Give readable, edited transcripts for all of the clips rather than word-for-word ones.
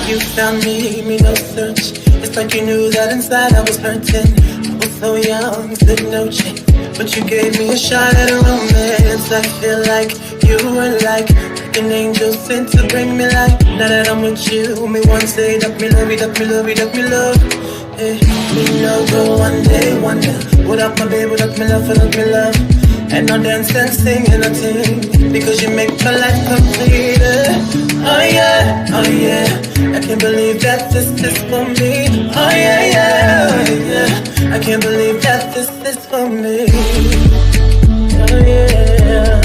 You found me no search. It's like you knew that inside I was hurting. I was so young, said no chance. But you gave me a shot at a romance. I feel like you were like an angel sent to bring me light. Now that I'm with you, me one say that me love you, that me love you, that me love. Hey, me no go one day, wonder. Without my baby, without me love, without me love. And I dance and sing and I sing because you make my life complete. Oh yeah, oh yeah. I can't believe that this is for me. Oh yeah, yeah, oh yeah. I can't believe that this is for me. Oh yeah.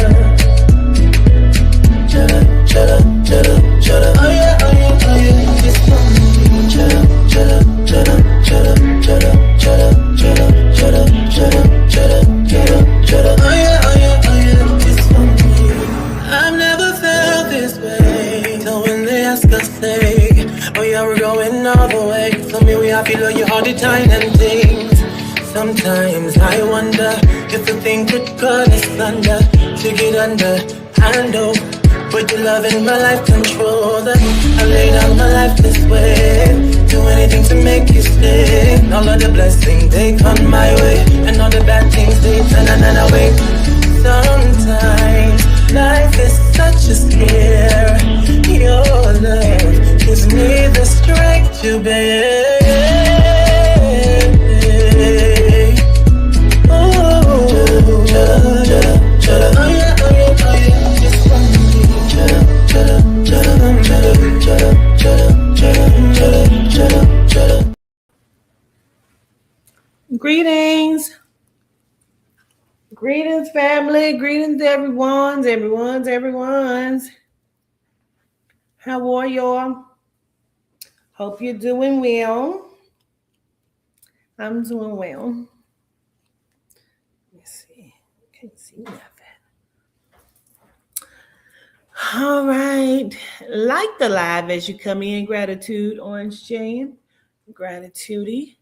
Chada, chada, chada, chada. Oh yeah, oh yeah, oh yeah. It's for me. Chada, chada, chada, chada, chada, chada, chada, chada, chada, chada, chada, chada. Oh yeah, oh yeah, oh yeah. It's for me. I've never felt this way. So when they ask us, say, oh yeah, we're going all the way. Tell me we happy, love you all the time and things. Sometimes I wonder if the thing could cut us under to get under. I know, with your love in my life control that I lay down my life this way. Do anything to make you stay. All of the blessings they come my way, and all the bad things they turn away. Sometimes life is such a scare. Your love gives me the strength to bear. Greetings, family. Greetings, everyone's. How are y'all? Hope you're doing well. I'm doing well. Let's see. Can't see nothing. All right. Like the live as you come in. Gratitude, Orange Jane. Gratitude.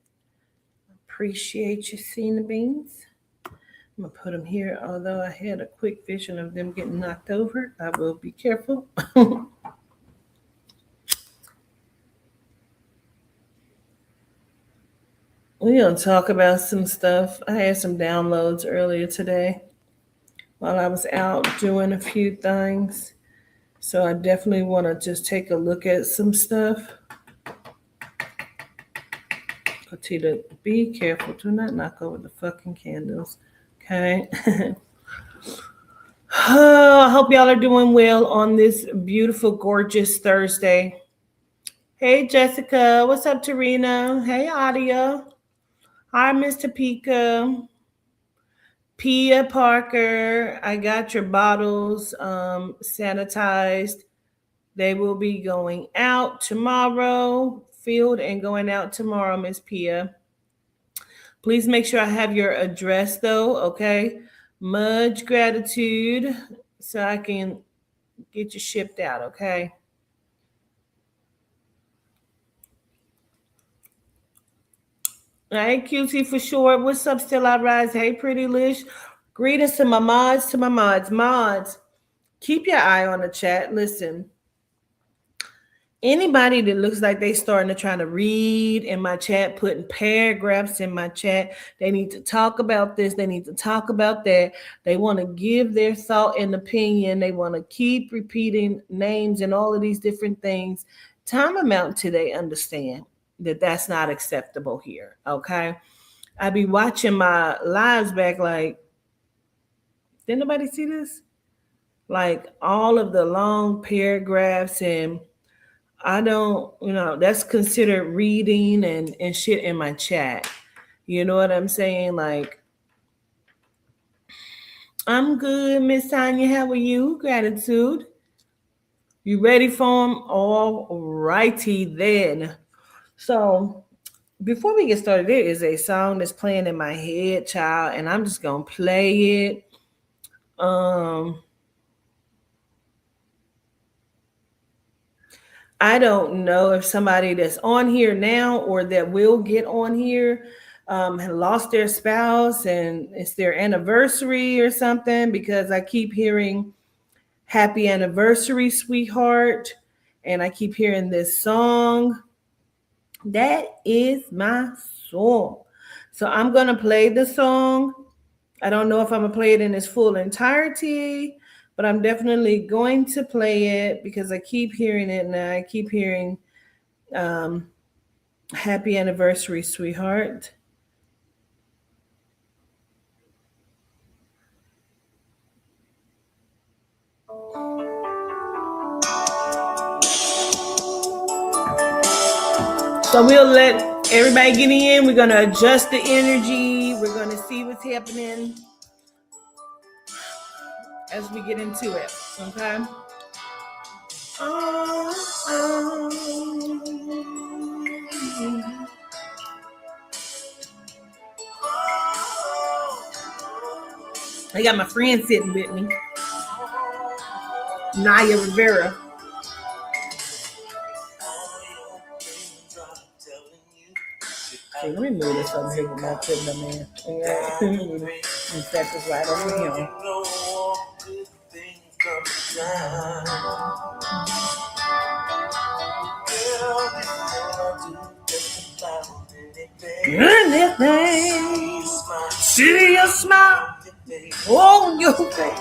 Appreciate you seeing the beans. I'm going to put them here. Although I had a quick vision of them getting knocked over, I will be careful. We're going to talk about some stuff. I had some downloads earlier today while I was out doing a few things. So I definitely want to just take a look at some stuff. Petita, be careful. Do not knock over the fucking candles. Okay. I hope y'all are doing well on this beautiful, gorgeous Thursday. Hey, Jessica. What's up, Tarina? Hey, Adia. Hi, Mr. Pika. Pia Parker. I got your bottles sanitized. They will be going out tomorrow. Filled and going out tomorrow, Miss Pia. Please make sure I have your address, though, okay? Much gratitude so I can get you shipped out, okay? Hey, QT for short. What's up, Still I Rise? Hey, Pretty Lish. Greetings to my mods, Mods, keep your eye on the chat. Listen. Anybody that looks like they starting to try to read in my chat, putting paragraphs in my chat, they need to talk about this, they need to talk about that. They want to give their thought and opinion. They want to keep repeating names and all of these different things. Time them out till they understand that that's not acceptable here, okay? I be watching my lives back like, did nobody see this? Like all of the long paragraphs and I don't, that's considered reading and shit in my chat. You know what I'm saying? Like, I'm good, Miss Tanya. How are you? Gratitude. You ready for them? All righty then. So, before we get started, there is a song that's playing in my head, child, and I'm just going to play it. I don't know if somebody that's on here now or that will get on here had lost their spouse and it's their anniversary or something, because I keep hearing happy anniversary, sweetheart. and I keep hearing this song. That is my song. So I'm going to play the song. I don't know if I'm going to play it in its full entirety, but I'm definitely going to play it because I keep hearing it now. I keep hearing um, Happy Anniversary, Sweetheart. So we'll let everybody get in. We're going to adjust the energy. We're going to see what's happening as we get into it. Okay? I got my friend sitting with me, Naya Rivera. Hey, let me move this over here with my kid, man. And set this right over here. Anything, see your smile on your face.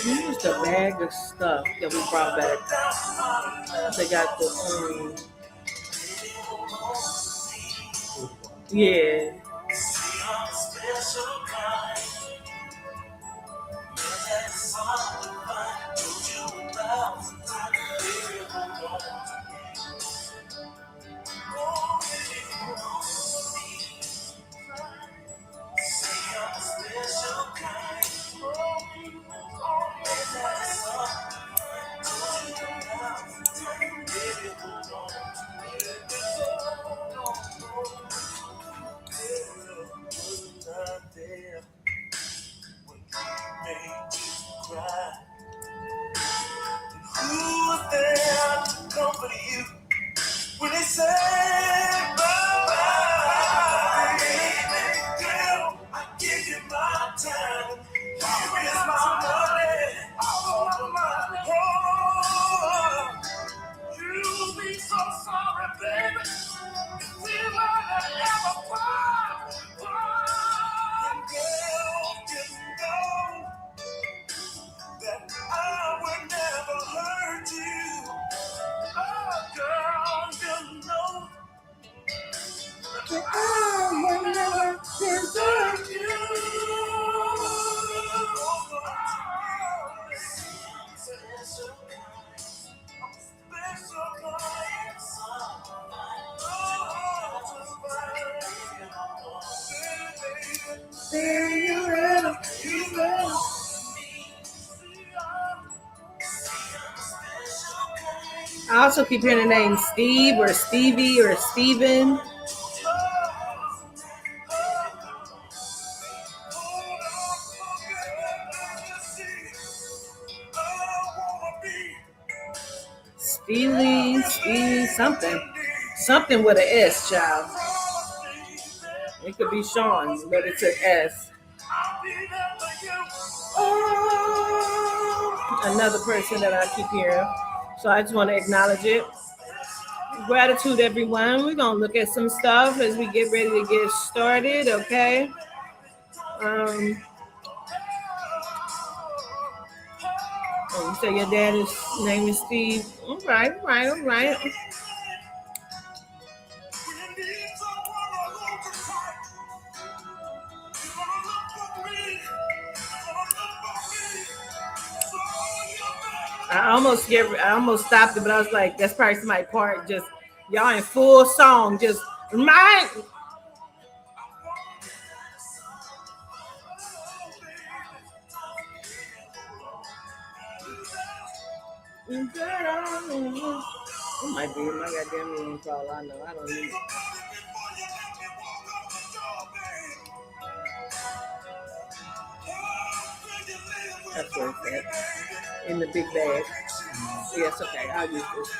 Here's the bag of stuff that we brought back. They got the yeah. I also keep hearing the name Steve or Stevie or Steven. Steve, something with an S, child. It could be Sean, but it's an S. Another person that I keep hearing. So I just want to acknowledge it. Gratitude, everyone. We're going to look at some stuff as we get ready to get started, okay? You say your dad's name is Steve. All right. I almost stopped it, but I was like, that's probably my part. Just y'all in full song, just remind. It might be my goddamn room for all I know. I don't need it. That's where it's at. in the big bag. Yes, okay, I'll use this.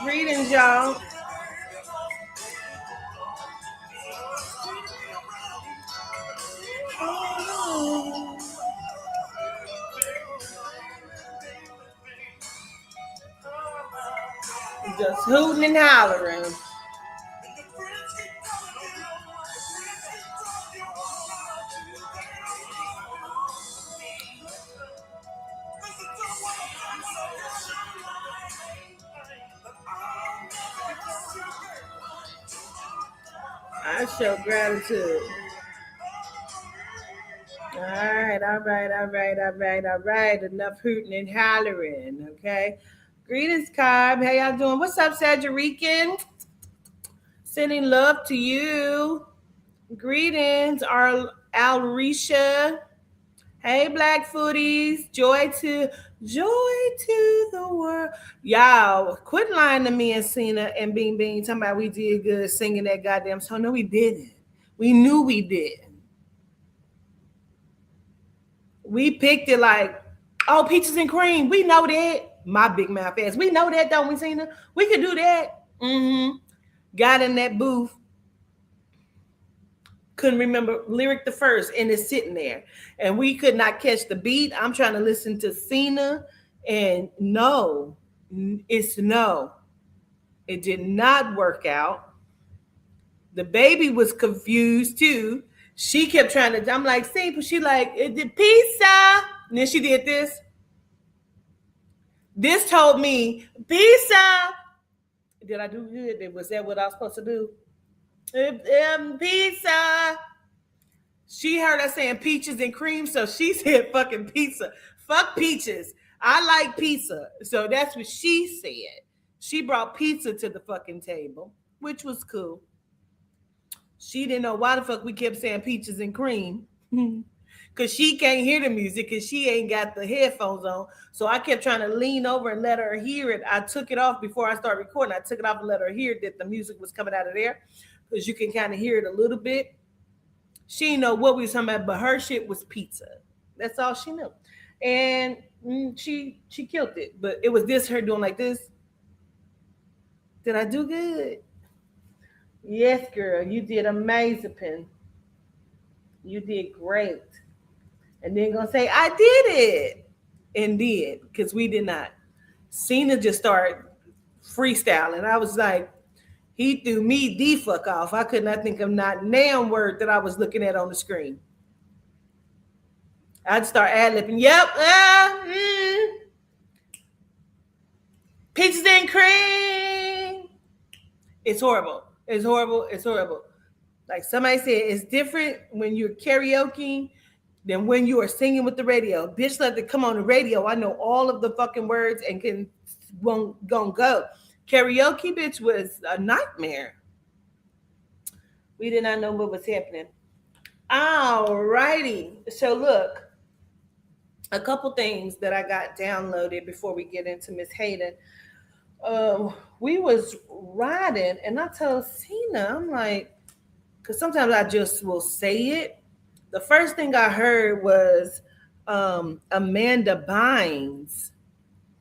Greetings, y'all. Just hooting and hollering. I show gratitude. All right, all right, all right, all right, all right. Enough hooting and hollering, okay? Greetings, Cobb. How y'all doing? What's up, Sajarican? Sending love to you. Greetings, Alrisha. Hey, Black Footies. Joy to the world. Y'all, quit lying to me and Cena and Bing Bing talking about we did good singing that goddamn song. No, we didn't. We knew we didn't. We picked it like, oh, peaches and cream. We know that. My big mouth ass. We know that, don't we, Cena? We could do that. Mm-hmm. Got in that booth. Couldn't remember lyric the first, and it's sitting there. And we could not catch the beat. I'm trying to listen to Cena, and no. It's no. It did not work out. The baby was confused too. She kept trying to, I'm like, see, she like, it did pizza. And then she did this. This told me, pizza. Did I do good? Was that what I was supposed to do? Pizza. She heard us saying peaches and cream, so she said fucking pizza. Fuck peaches. I like pizza. So that's what she said. She brought pizza to the fucking table, which was cool. She didn't know why the fuck we kept saying peaches and cream. Because she can't hear the music because she ain't got the headphones on. So I kept trying to lean over and let her hear it. I took it off before I started recording. I took it off and let her hear that the music was coming out of there because you can kind of hear it a little bit. She didn't know what we was talking about, but her shit was pizza. That's all she knew. And she killed it. But it was this, her doing like this. Did I do good? Yes, girl. You did amazing. You did great. And then gonna say, I did it. And did, because we did not. Cena just started freestyling. I was like, he threw me the fuck off. I could not think of not damn word that I was looking at on the screen. I'd start ad-libbing. Yep. Peaches and cream. It's horrible. It's horrible. It's horrible. Like somebody said, it's different when you're karaoke than when you are singing with the radio. Bitch, let it come on the radio. I know all of the fucking words and won't go. Karaoke, bitch, was a nightmare. We did not know what was happening. All righty. So look, a couple things that I got downloaded before we get into Miss Hayden. We was riding, and I told Cena, I'm like, because sometimes I just will say it. The first thing I heard was Amanda Bynes.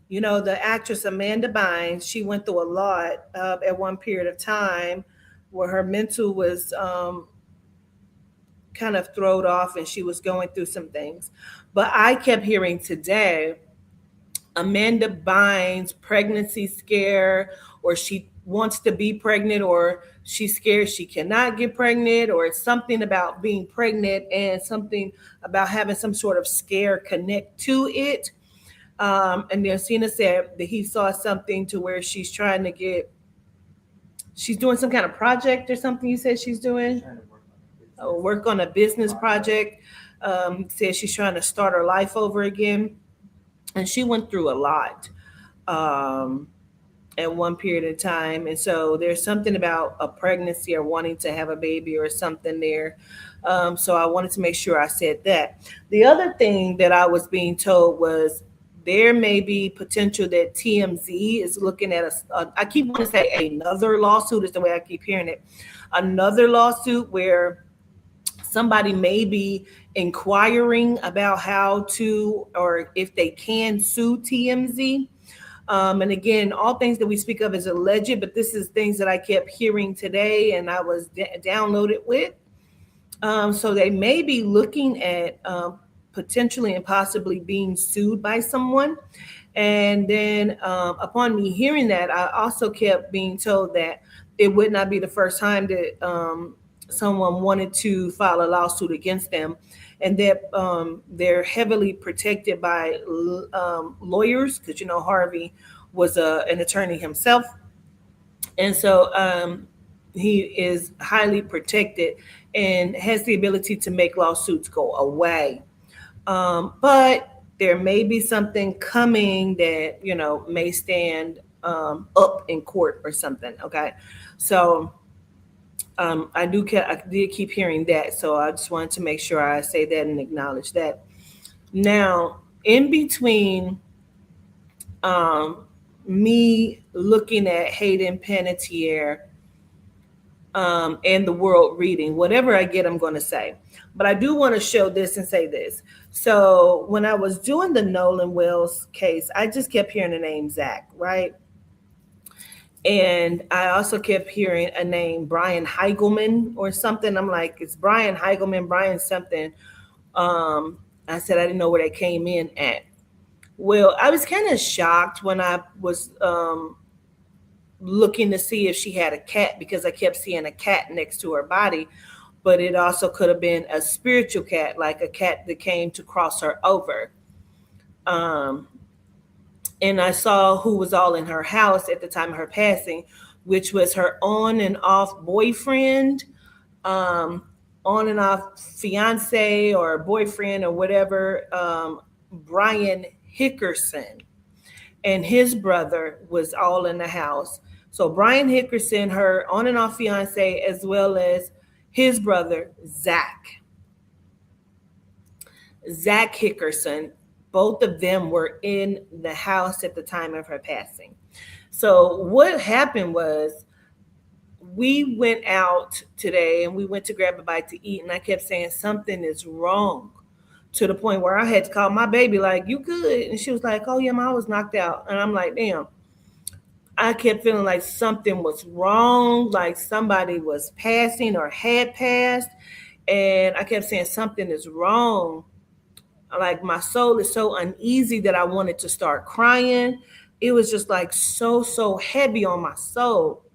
You know, the actress Amanda Bynes, she went through a lot at one period of time where her mental was kind of thrown off and she was going through some things. But I kept hearing today, Amanda Bynes pregnancy scare, or she wants to be pregnant, or she's scared she cannot get pregnant, or it's something about being pregnant and something about having some sort of scare connect to it. And then Cena said that he saw something to where she's trying to she's doing some kind of project or something. You said she's doing work on a business project. Said she's trying to start her life over again. And she went through a lot at one period of time. And so there's something about a pregnancy or wanting to have a baby or something there. So I wanted to make sure I said that. The other thing that I was being told was there may be potential that TMZ is looking at I keep wanting to say another lawsuit is the way I keep hearing it. Another lawsuit where somebody may be inquiring about how to or if they can sue TMZ. And again, all things that we speak of is alleged, but this is things that I kept hearing today and I was downloaded with. So they may be looking at potentially and possibly being sued by someone. And then upon me hearing that, I also kept being told that it would not be the first time that someone wanted to file a lawsuit against them, and that they're heavily protected by lawyers, because Harvey was an attorney himself, and so he is highly protected and has the ability to make lawsuits go away. But there may be something coming that may stand up in court or something. Okay, so I did keep hearing that, so I just wanted to make sure I say that and acknowledge that. Now, in between me looking at Hayden Panettiere and the world reading, whatever I get, I'm going to say. But I do want to show this and say this. So when I was doing the Nolan Wells case, I just kept hearing the name Zach, right? And I also kept hearing a name, Brian Heigelman or something. I'm like, it's Brian Heigelman, Brian something. I said I didn't know where they came in at. Well, I was kind of shocked when I was looking to see if she had a cat, because I kept seeing a cat next to her body, but it also could have been a spiritual cat, like a cat that came to cross her over. And I saw who was all in her house at the time of her passing, which was her on and off boyfriend, on and off fiance or boyfriend or whatever, Brian Hickerson, and his brother was all in the house. So Brian Hickerson, her on and off fiance, as well as his brother, Zach Hickerson, both of them were in the house at the time of her passing. So what happened was, we went out today and we went to grab a bite to eat, and I kept saying something is wrong, to the point where I had to call my baby, like, you good? And she was like, oh yeah, I was knocked out. And I'm like, damn. I kept feeling like something was wrong, like somebody was passing or had passed. And I kept saying something is wrong. Like my soul is so uneasy that I wanted to start crying. It was just like so heavy on my soul.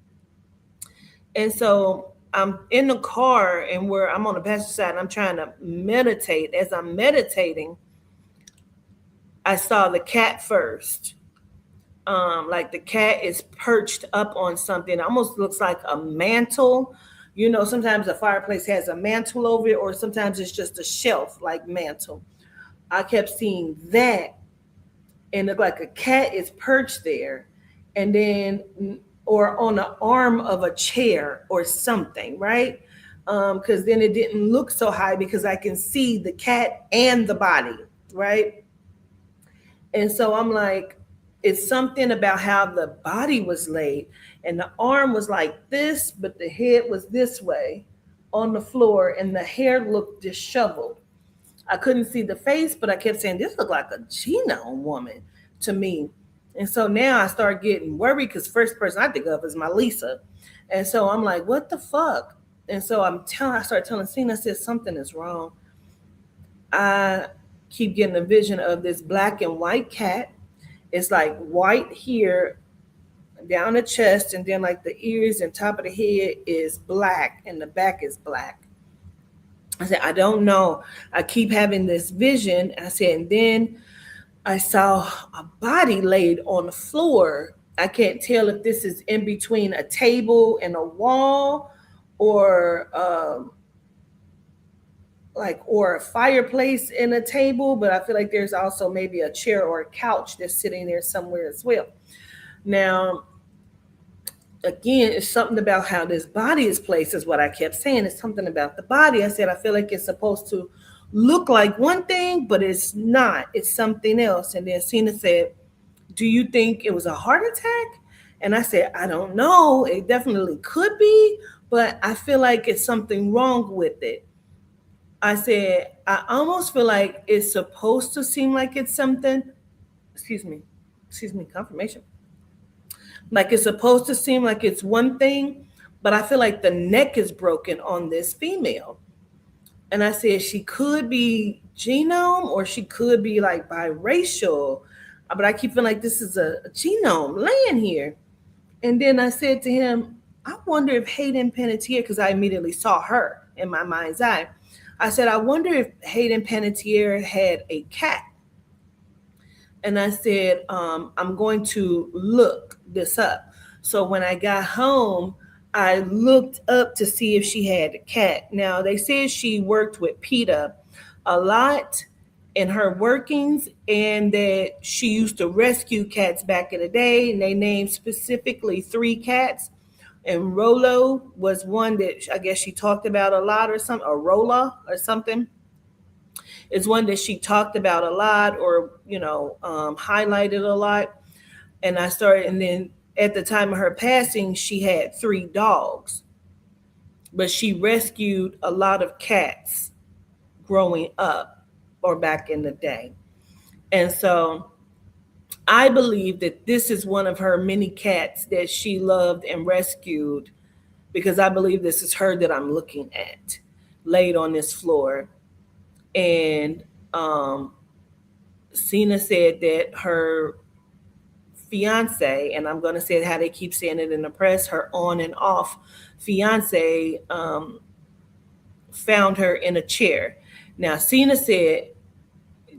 And so I'm in the car, and where I'm on the passenger side and I'm trying to meditate. As I'm meditating, I saw the cat first. Like the cat is perched up on something. It almost looks like a mantle. Sometimes a fireplace has a mantle over it, or sometimes it's just a shelf like mantle. I kept seeing that, and it looked like a cat is perched there, and then or on the arm of a chair or something, right? Because then it didn't look so high because I can see the cat and the body, right? And so I'm like, it's something about how the body was laid, and the arm was like this, but the head was this way on the floor, and the hair looked disheveled. I couldn't see the face, but I kept saying, this looked like a genome woman to me. And so now I start getting worried, because first person I think of is my Lisa. And so I'm like, what the fuck? And so I start telling Cena, I said, something is wrong. I keep getting a vision of this black and white cat. It's like white here down the chest, and then like the ears and top of the head is black, and the back is black. I said, I don't know. I keep having this vision. I said, and then I saw a body laid on the floor. I can't tell if this is in between a table and a wall, or or a fireplace and a table, but I feel like there's also maybe a chair or a couch that's sitting there somewhere as well. Now, again, it's something about how this body is placed, is what I kept saying. It's something about the body. I said, I feel like it's supposed to look like one thing, but it's not. It's something else. And then Cena said, do you think it was a heart attack? And I said, I don't know. It definitely could be, but I feel like it's something wrong with it. I said, I almost feel like it's supposed to seem like it's something, excuse me, confirmation. Like it's supposed to seem like it's one thing, but I feel like the neck is broken on this female. And I said she could be genome or she could be like biracial. But I keep feeling like this is a genome laying here. And then I said to him, I wonder if Hayden Panettiere, because I immediately saw her in my mind's eye. I said, I wonder if Hayden Panettiere had a cat. And I said, I'm going to look this up. So when I got home, I looked up to see if she had a cat. Now, they said she worked with PETA a lot in her workings and that she used to rescue cats back in the day. And they named specifically 3 cats. And Rolo was one that I guess she talked about a lot or something, or Rolla or something. It's one that she talked about a lot or, highlighted a lot. And I started, and then at the time of her passing, she had 3 dogs, but she rescued a lot of cats growing up or back in the day. And so I believe that this is one of her many cats that she loved and rescued because I believe this is her that I'm looking at laid on this floor. And Cena said that her fiance, and I'm going to say how they keep saying it in the press, her on and off fiance found her in a chair. Now, Cena said,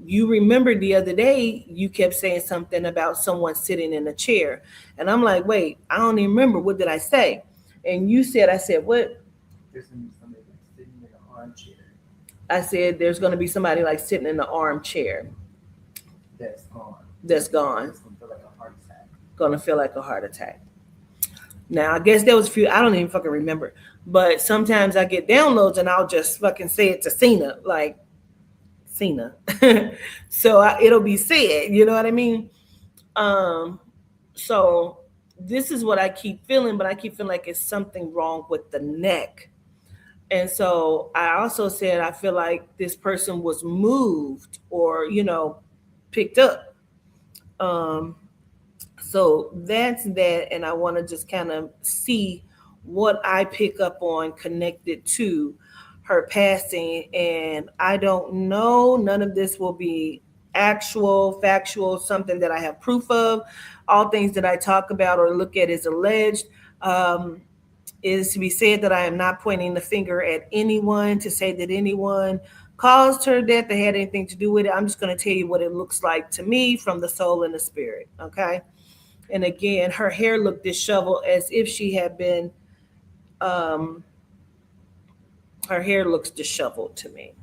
you remember the other day you kept saying something about someone sitting in a chair. And I'm like, wait, I don't even remember. What did I say? And you said, I said, what? There's gonna be somebody like sitting in an armchair I said, there's going to be somebody like sitting in the armchair that's gone. that's gone, It's gonna feel like a heart attack. going to feel like a heart attack. Now, I guess there was a few, I don't even fucking remember. But sometimes I get downloads and I'll just fucking say it to Cena, like, Cena. So it'll be said, you know what I mean? Um, so this is what I keep feeling, but I keep feeling like it's something wrong with the neck. And so I also said I feel like this person was moved or, picked up. Um, so that's that. And I want to just kind of see what I pick up on connected to her passing. And I don't know, none of this will be actual, factual, something that I have proof of. All things that I talk about or look at is alleged. Um, is to be said that I am not pointing the finger at anyone to say that anyone caused her death or had anything to do with it. I'm just going to tell you what it looks like to me from the soul and the spirit. Okay. And again, her hair looked disheveled as if she had been, um, her hair looks disheveled to me.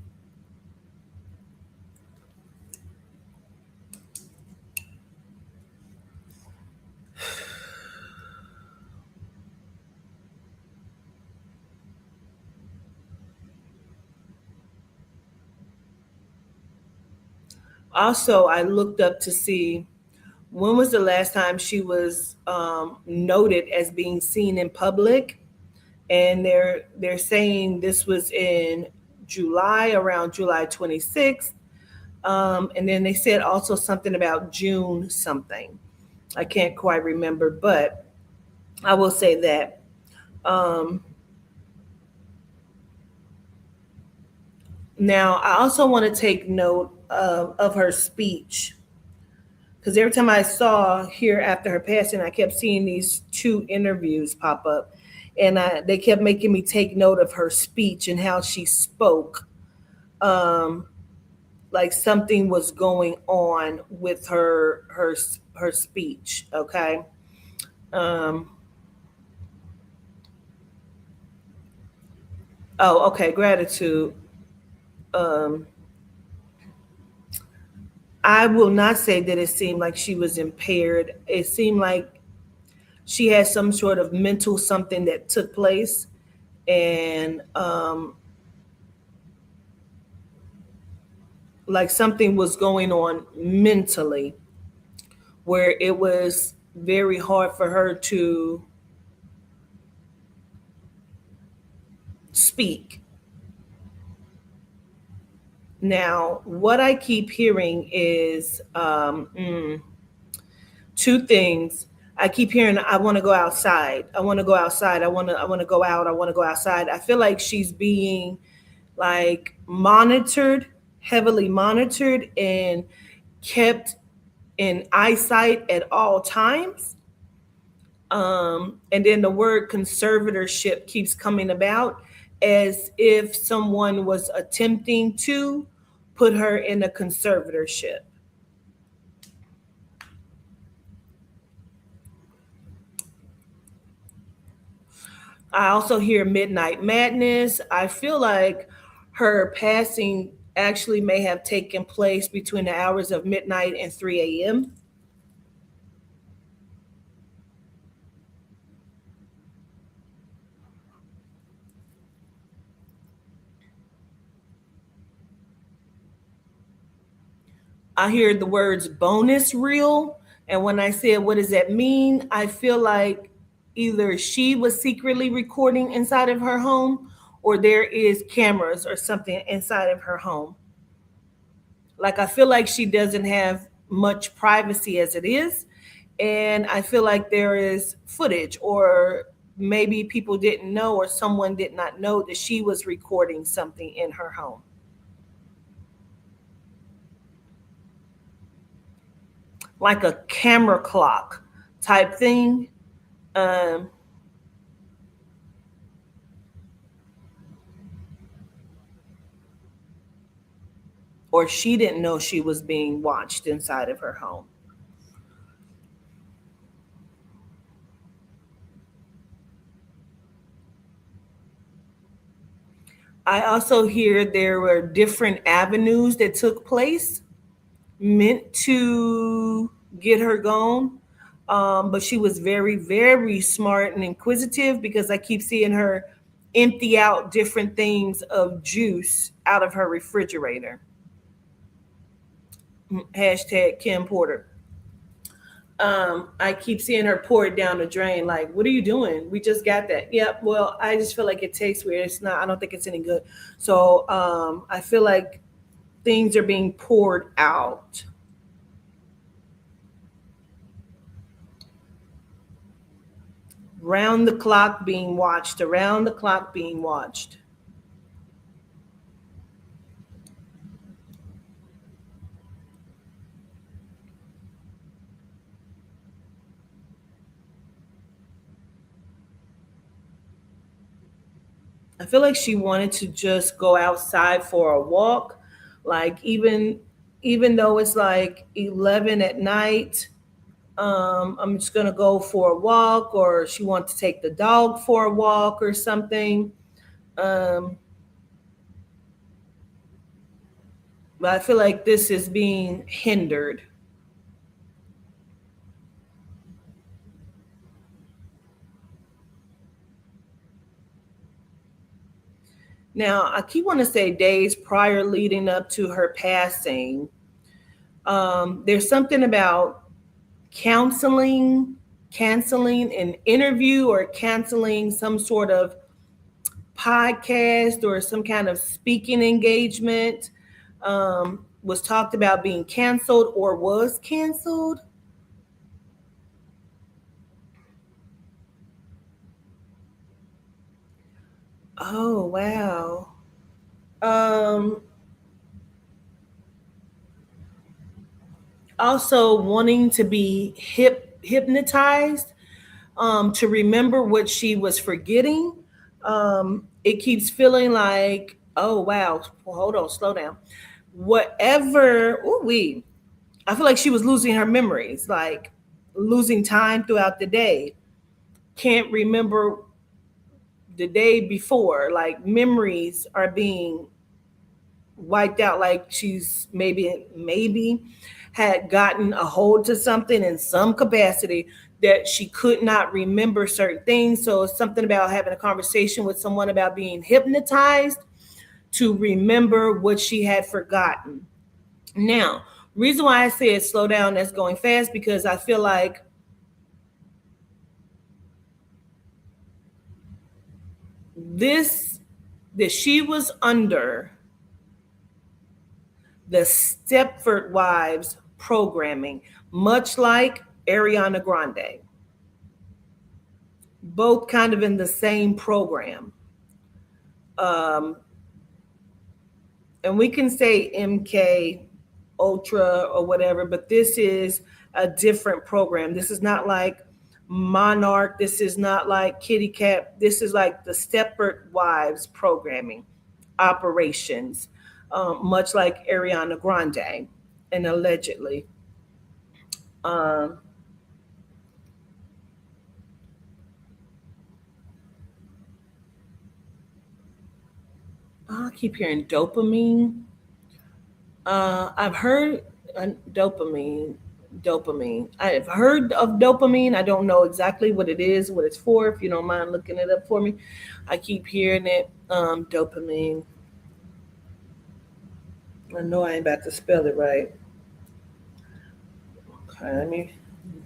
Also, I looked up to see when was the last time she was noted as being seen in public, and they're saying this was in July, around July 26th, and then they said also something about June something. I can't quite remember, but I will say that. Um, Now, I also want to take note of her speech because every time I saw here after her passing, I kept seeing these 2 interviews pop up, and they kept making me take note of her speech and how she spoke. Um, like something was going on with her speech. Okay. Um, oh, okay. Gratitude. Um, I will not say that it seemed like she was impaired. It seemed like she had some sort of mental something that took place, and like something was going on mentally where it was very hard for her to speak. Now, what I keep hearing is two things. I keep hearing, I want to go outside. I want to go outside. I want to go out. I want to go outside. I feel like she's being like monitored, heavily monitored, and kept in eyesight at all times. And then the word conservatorship keeps coming about as if someone was attempting to put her in a conservatorship. I also hear midnight madness. I feel like her passing actually may have taken place between the hours of midnight and 3 a.m. I hear the words bonus reel. And when I said, what does that mean? I feel like either she was secretly recording inside of her home or there is cameras or something inside of her home. Like, I feel like she doesn't have much privacy as it is. And I feel like there is footage, or maybe people didn't know, or someone did not know that she was recording something in her home. Like a camera clock type thing. Um, or she didn't know she was being watched inside of her home. I also hear there were different avenues that took place meant to get her gone. But she was very, very smart and inquisitive because I keep seeing her empty out different things of juice out of her refrigerator. Hashtag Kim Porter. I keep seeing her pour it down the drain. Like, what are you doing? We just got that. Yep. Well, I just feel like it tastes weird. It's not. I don't think it's any good. So I feel like things are being poured out. Round the clock being watched. Around the clock being watched. I feel like she wanted to just go outside for a walk. Like, even though it's like 11 at night, I'm just gonna go for a walk, or she wants to take the dog for a walk or something. Um, but I feel like this is being hindered. Now, I keep want to say days prior leading up to her passing. There's something about counseling, canceling an interview, or canceling some sort of podcast or some kind of speaking engagement. Was talked about being canceled or was canceled. Oh, wow. Um, Also wanting to be hypnotized, to remember what she was forgetting. It keeps feeling like, oh wow, well, hold on, slow down. Whatever, ooh we, I feel like she was losing her memories, like losing time throughout the day. Can't remember the day before. Like memories are being wiped out. Like she's maybe had gotten a hold to something in some capacity that she could not remember certain things. So it's something about having a conversation with someone about being hypnotized to remember what she had forgotten. Now, reason why I said slow down, that's going fast, because I feel like this that she was under the Stepford Wives programming, much like Ariana Grande, both kind of in the same program. Um, and we can say MK Ultra or whatever, but this is a different program. This is not like Monarch. This is not like Kitty Cat. This is like the Stepford Wives programming operations, much like Ariana Grande, and allegedly. Um, I keep hearing dopamine. I've heard dopamine. Dopamine. I've heard of dopamine. I don't know exactly what it is, what it's for. If you don't mind looking it up for me, I keep hearing it. Dopamine. I know I ain't about to spell it right. Okay, let me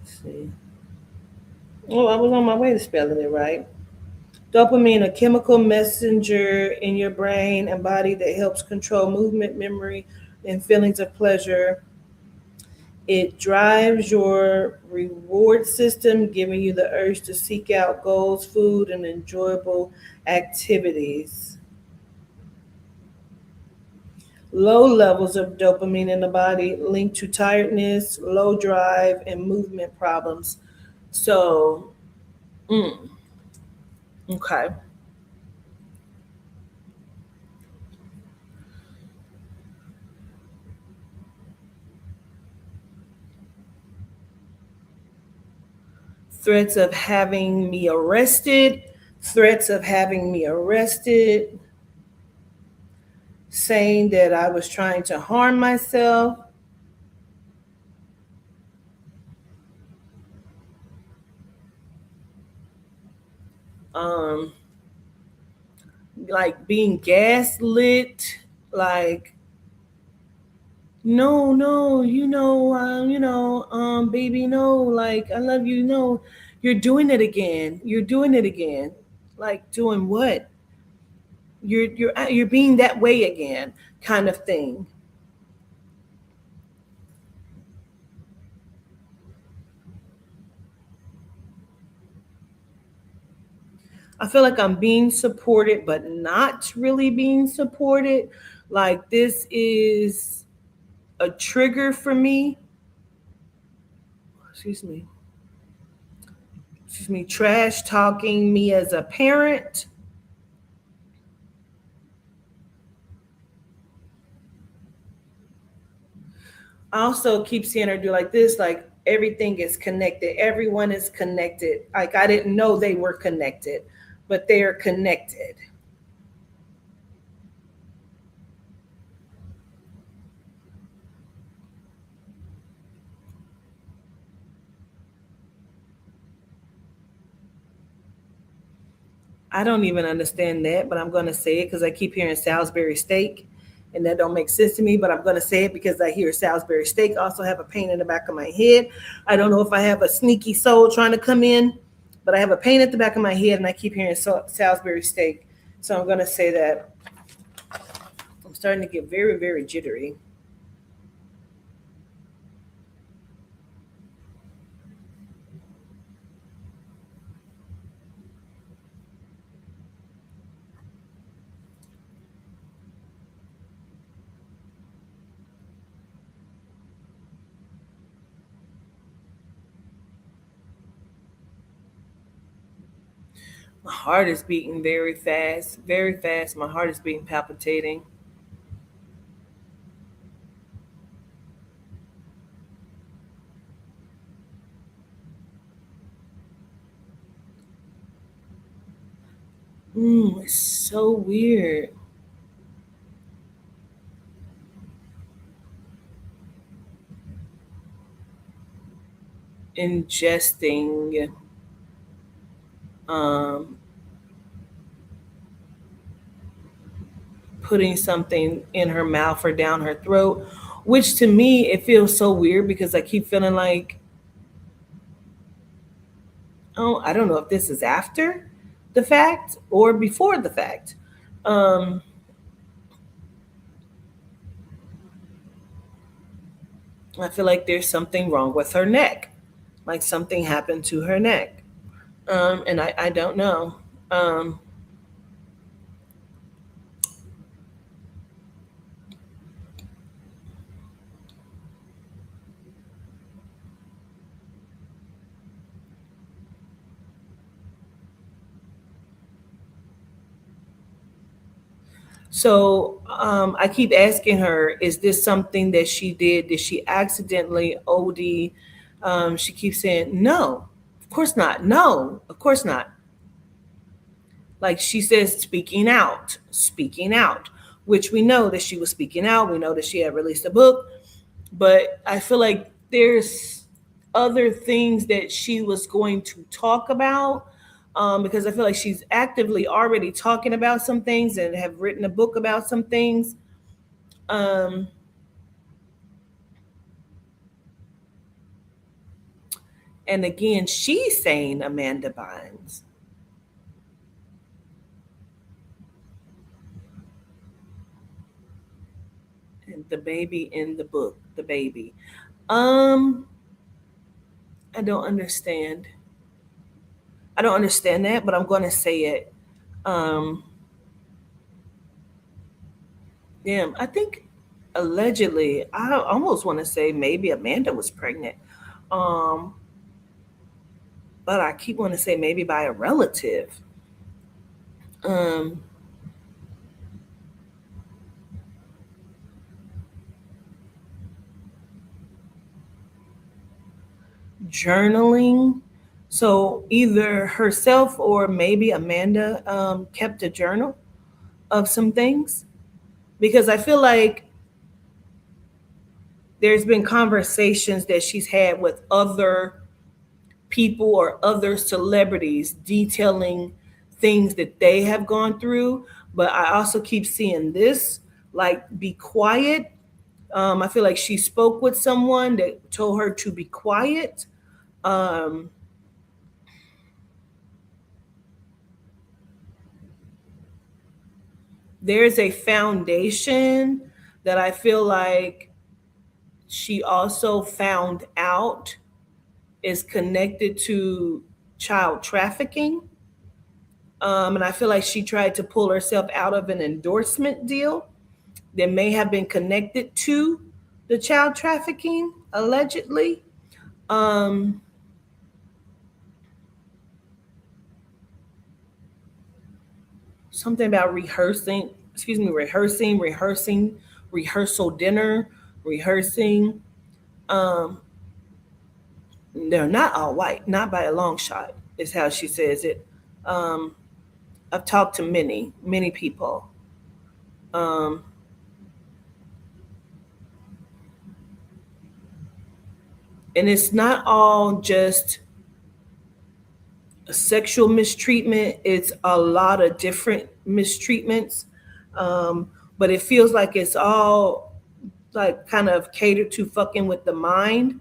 see. Oh, I was on my way to spelling it right. Dopamine, a chemical messenger in your brain and body that helps control movement, memory, and feelings of pleasure. It drives your reward system, giving you the urge to seek out goals, food, and enjoyable activities. Low levels of dopamine in the body linked to tiredness, low drive, and movement problems. So, mm, okay. Threats of having me arrested, threats of having me arrested, saying that I was trying to harm myself. Um, like being gaslit, like no, no, baby, no, like I love you, no, you're doing it again, you're doing it again, like doing what? You're being that way again, kind of thing. I feel like I'm being supported, but not really being supported. Like this is a trigger for me. Excuse me. Excuse me. Trash talking me as a parent. I also keep seeing her do like this, like everything is connected. Everyone is connected. Like I didn't know they were connected, but they are connected. I don't even understand that, but I'm going to say it because I keep hearing Salisbury steak, and that don't make sense to me. But I'm going to say it because I hear Salisbury steak. I also have a pain in the back of my head. I don't know if I have a sneaky soul trying to come in, but I have a pain at the back of my head, and I keep hearing Salisbury steak. So I'm going to say that I'm starting to get very, very jittery. My heart is beating very fast, very fast. My heart is beating palpitating. It's so weird. Ingesting um, putting something in her mouth or down her throat, which to me it feels so weird because I keep feeling like, oh, I don't know if this is after the fact or before the fact. Um, I feel like there's something wrong with her neck, like something happened to her neck, and I don't know. Um, so I keep asking her, is this something that she did? Did she accidentally OD? She keeps saying, no, of course not. No, of course not. Like she says, speaking out, which we know that she was speaking out. We know that she had released a book, but I feel like there's other things that she was going to talk about, because I feel like she's actively already talking about some things and have written a book about some things. Um, and again, she's saying Amanda Bynes. And the baby in the book, the baby. Um, I don't understand. I don't understand that, but I'm going to say it. Um, Damn, I think allegedly, I almost want to say maybe Amanda was pregnant. Um, but I keep wanting to say maybe by a relative. Um, Journaling. So either herself or maybe Amanda kept a journal of some things, because I feel like there's been conversations that she's had with other people or other celebrities detailing things that they have gone through. But I also keep seeing this, like, be quiet. I feel like she spoke with someone that told her to be quiet. Um, there's a foundation that I feel like she also found out is connected to child trafficking. And I feel like she tried to pull herself out of an endorsement deal that may have been connected to the child trafficking, allegedly. Um, Something about rehearsing, rehearsal dinner, rehearsing. Um, they're not all white, not by a long shot, is how she says it. Um, I've talked to many people. Um, and it's not all just sexual mistreatment, it's a lot of different mistreatments. Um, but it feels like it's all like kind of catered to fucking with the mind.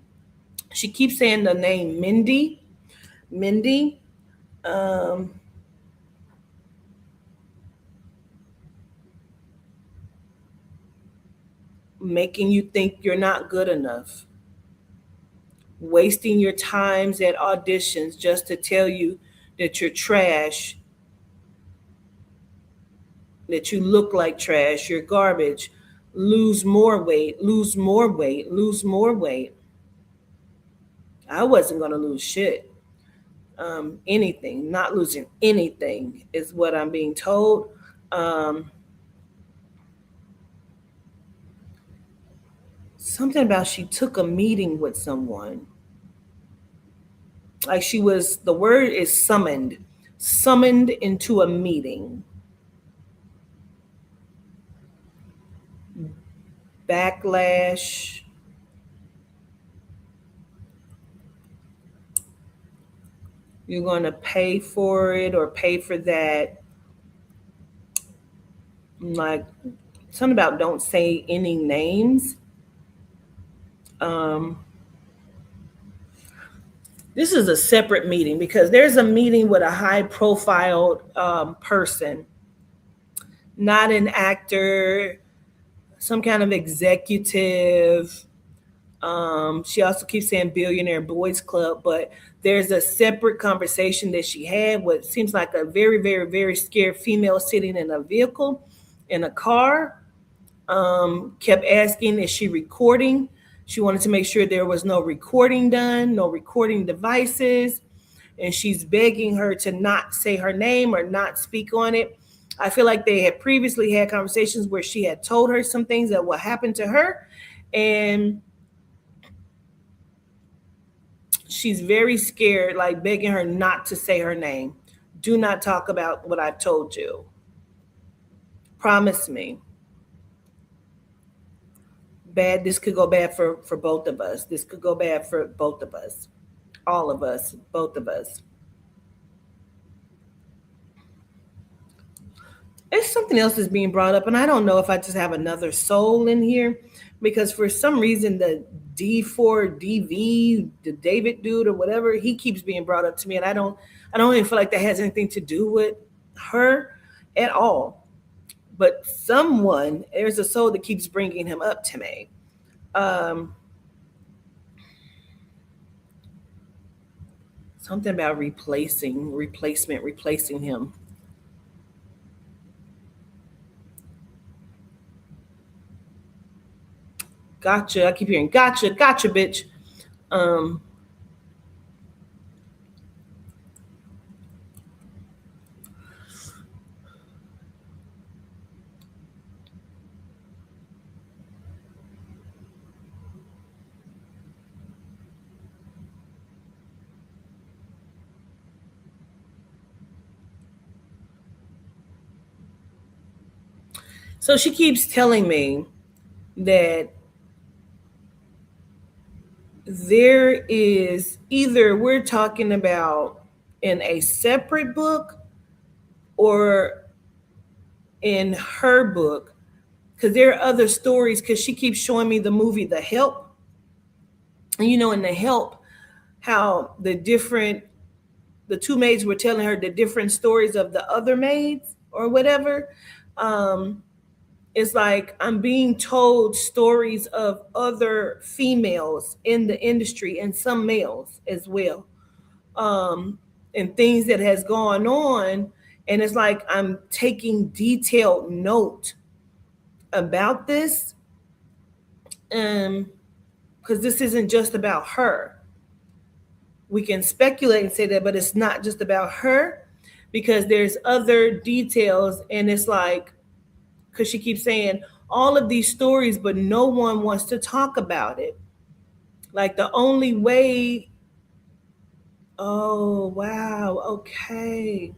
She keeps saying the name Mindy. Mindy. Um, Making you think you're not good enough, wasting your times at auditions just to tell you that you're trash, that you look like trash, you're garbage, lose more weight, lose more weight, lose more weight. I wasn't going to lose shit. Anything, not losing anything is what I'm being told. Um, Something about she took a meeting with someone. Like she was, the word is summoned, summoned into a meeting. Backlash. You're going to pay for it or pay for that. Like something about don't say any names. Um, this is a separate meeting because there's a meeting with a high profile person, not an actor, some kind of executive. She also keeps saying billionaire boys club, but there's a separate conversation that she had what seems like a very, very, very scared female sitting in a vehicle, in a car. Kept asking, is she recording? She wanted to make sure there was no recording done, no recording devices. And she's begging her to not say her name or not speak on it. I feel like they had previously had conversations where she had told her some things that what happened to her. And she's very scared, like begging her not to say her name. Do not talk about what I've told you. Promise me. Bad, this could go bad for both of us. This could go bad for both of us. All of us, both of us. There's something else that's being brought up, and I don't know if I just have another soul in here because for some reason the D4DV, the David dude or whatever, he keeps being brought up to me, and I don't even feel like that has anything to do with her at all. But someone, there's a soul that keeps bringing him up to me. Um, Something about replacing him. Gotcha. I keep hearing gotcha, gotcha, bitch. Um, so she keeps telling me that there is either we're talking about in a separate book or in her book because there are other stories because she keeps showing me the movie The Help. And in The Help, how the two maids were telling her the different stories of the other maids or whatever. Um, it's like I'm being told stories of other females in the industry and some males as well, and things that has gone on, and it's like I'm taking detailed note about this, um because this isn't just about her. We can speculate and say that, but it's not just about her because there's other details, and it's like because she keeps saying all of these stories but no one wants to talk about it. Like the only way. Oh wow, okay.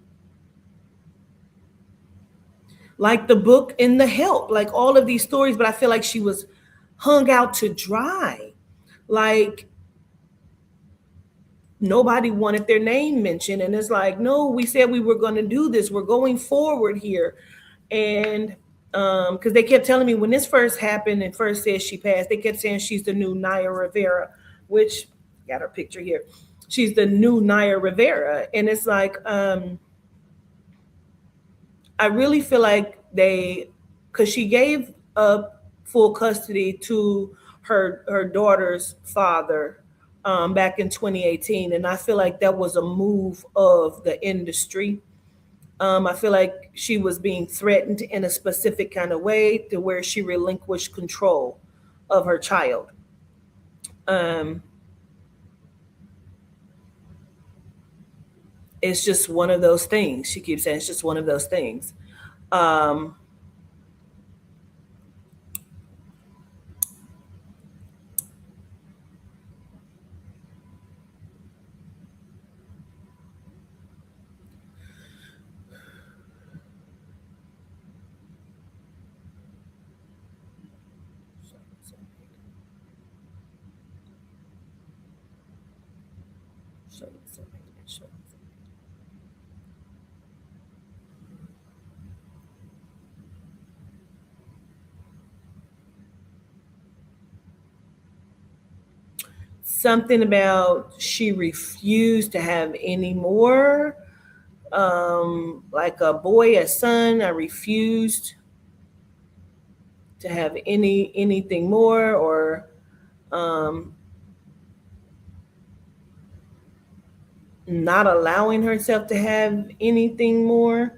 Like the book in The Help, like all of these stories, but I feel like she was hung out to dry. Like nobody wanted their name mentioned. And it's like, no, we said we were going to do this. We're going forward here. And because they kept telling me when this first happened and first said she passed, they kept saying she's the new Naya Rivera, which got her picture here. She's the new Naya Rivera. And it's like, I really feel like because she gave up full custody to her daughter's father back in 2018, and I feel like that was a move of the industry. I feel like she was being threatened in a specific kind of way to where she relinquished control of her child. Um, it's just one of those things. She keeps saying it's just one of those things. Um, something about she refused to have any more, like a boy, a son. I refused to have anything more, or um, not allowing herself to have anything more.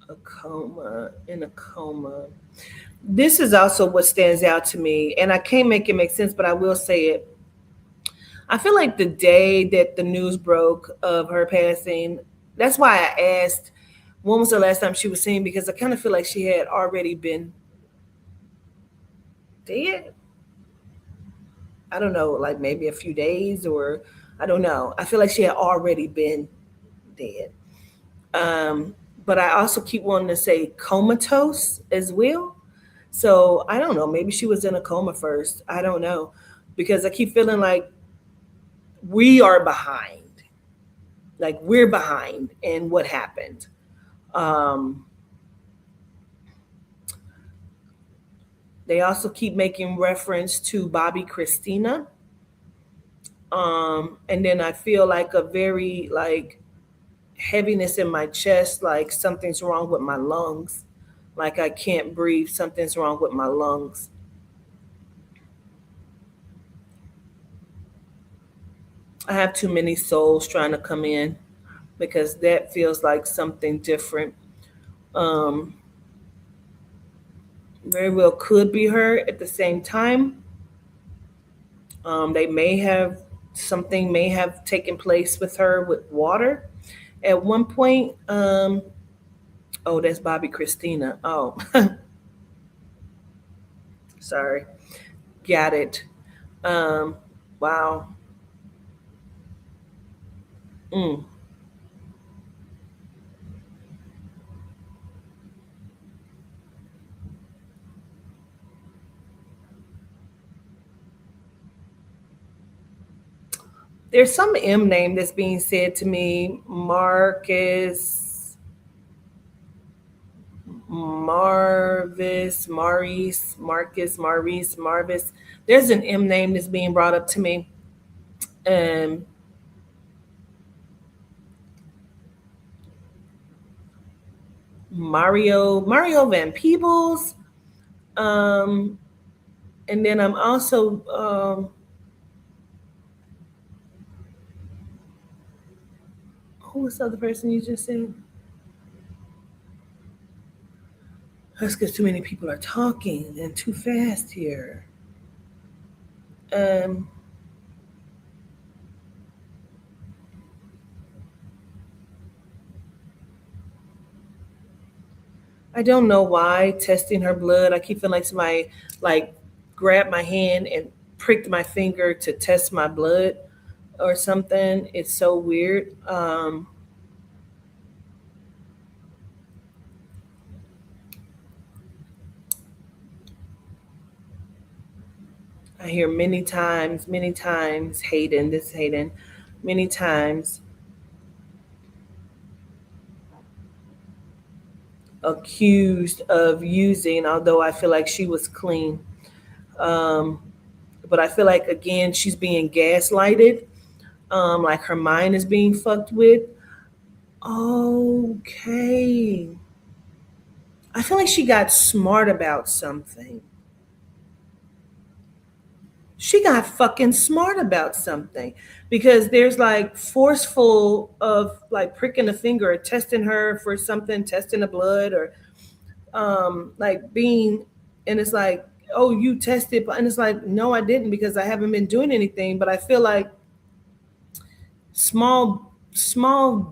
A coma, in a coma. This is also what stands out to me, and I can't make it make sense, but I will say it. I feel like the day that the news broke of her passing, that's why I asked when was the last time she was seen, because I kind of feel like she had already been dead. I don't know, like maybe a few days, or I don't know. I feel like she had already been dead. Um, but I also keep wanting to say comatose as well. So I don't know. Maybe she was in a coma first. I don't know, because I keep feeling like we are behind. Like we're behind in what happened. Um, they also keep making reference to Bobby Christina. And then I feel like a very like heaviness in my chest, like something's wrong with my lungs. Like I can't breathe. Something's wrong with my lungs. I have too many souls trying to come in, because that feels like something different. Um, very well could be her at the same time. They may have something may have taken place with her with water at one point. Oh, that's Bobby Christina. Oh, sorry. Got it. Um, wow. Mm. There's some M name that's being said to me. Marvis, Marvis. There's an M name that's being brought up to me. Um, Mario Van Peebles. Um, and then I'm also who was the other person you just said? That's because too many people are talking and too fast here. Um, I don't know why testing her blood. I keep feeling like somebody like grabbed my hand and pricked my finger to test my blood or something. It's so weird. I hear many times, Hayden, this Hayden, many times accused of using, although I feel like she was clean. Um, but I feel like again she's being gaslighted. Like her mind is being fucked with. Okay. I feel like she got smart about something. She got fucking smart about something, because there's like forceful of like pricking a finger or testing her for something, testing the blood, or like being, and it's like, oh, you tested, and it's like, no, I didn't, because I haven't been doing anything. But I feel like small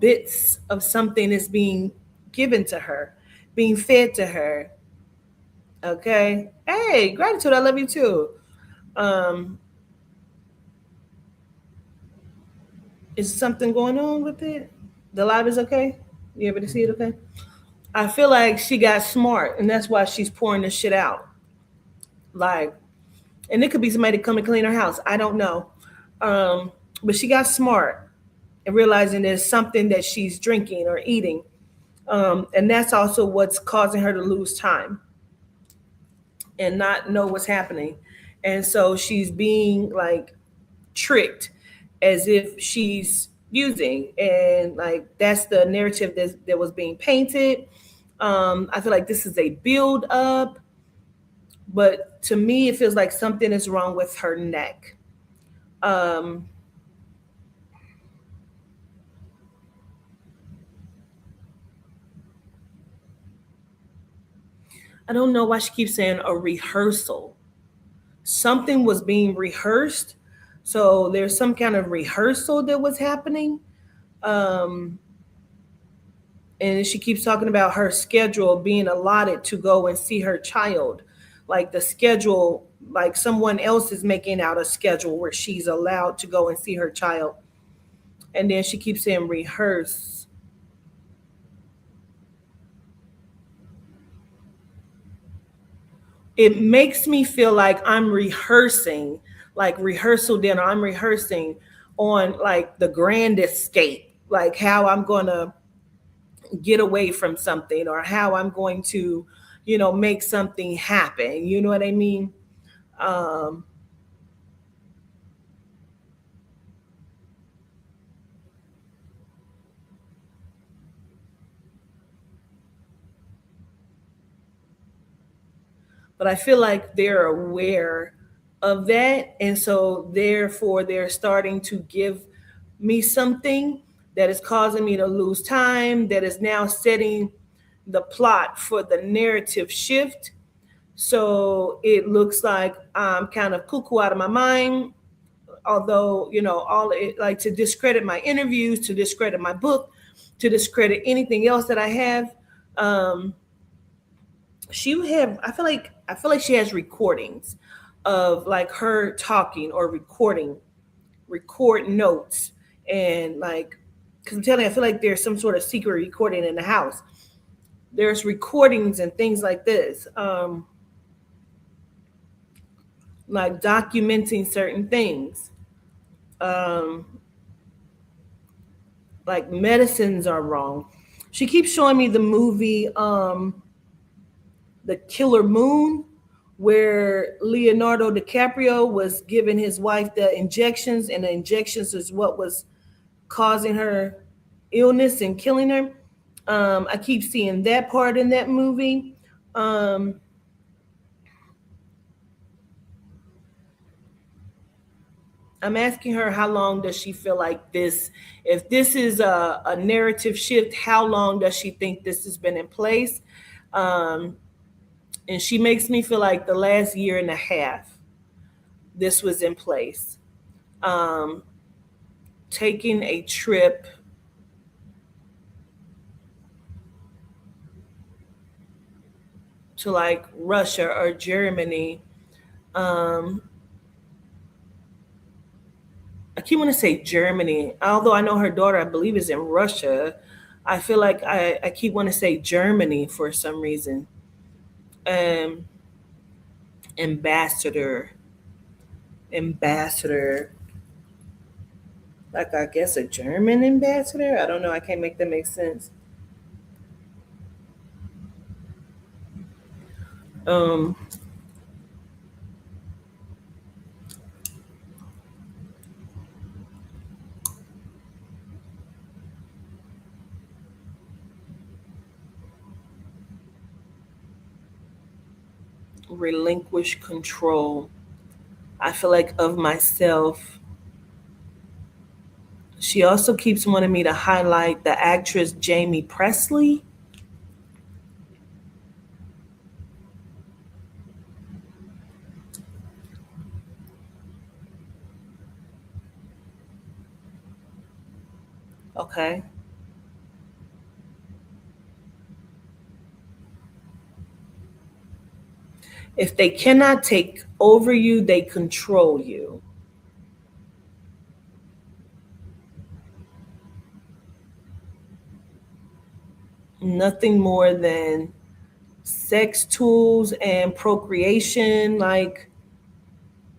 bits of something is being given to her, being fed to her. Okay. Hey, gratitude. I love you too. Um, is something going on with it? The live is okay? You able to see it okay? I feel like she got smart, and that's why she's pouring this shit out. Like, and it could be somebody to come and clean her house. I don't know. But she got smart and realizing there's something that she's drinking or eating And that's also what's causing her to lose time and not know what's happening. And so she's being like tricked as if she's using, and like that's the narrative that was being painted. I feel like this is a build up, but to me it feels like something is wrong with her neck. um I don't know why she keeps saying a rehearsal. Something was being rehearsed, so there's some kind of rehearsal that was happening. um and she keeps talking about her schedule being allotted to go and see her child, like the schedule, like someone else is making out a schedule where she's allowed to go and see her child. And then she keeps saying rehearse. It makes me feel like I'm rehearsing, like rehearsal dinner. I'm rehearsing on like the grand escape, like how I'm going to get away from something or how I'm going to, make something happen. You know what I mean? Um, but I feel like they're aware of that. And so therefore they're starting to give me something that is causing me to lose time, that is now setting the plot for the narrative shift. So it looks like I'm kind of cuckoo out of my mind. Although, all it, like, to discredit my interviews, to discredit my book, to discredit anything else that I have. Um, I feel like she has recordings of like her talking or record notes, and like, because I'm telling you, I feel like there's some sort of secret recording in the house. There's recordings and things like this, like documenting certain things. Um, like medicines are wrong. She keeps showing me the movie, The Killer Moon, where Leonardo DiCaprio was giving his wife the injections, and the injections is what was causing her illness and killing her. I keep seeing that part in that movie. Um, I'm asking her how long does she feel like this, if this is a narrative shift, how long does she think this has been in place? Um, and she makes me feel like the last year and a half this was in place. Um, Taking a trip to like Russia or Germany. Um, I keep want to say Germany, although I know her daughter, I believe, is in Russia. I feel like I keep want to say Germany for some reason. Um, ambassador, ambassador, like I guess a German ambassador. I don't know. I can't make that make sense. Um, Relinquish control. I feel like of myself. She also keeps wanting me to highlight the actress Jamie Presley. Okay. If they cannot take over you, they control you. Nothing more than sex tools and procreation, like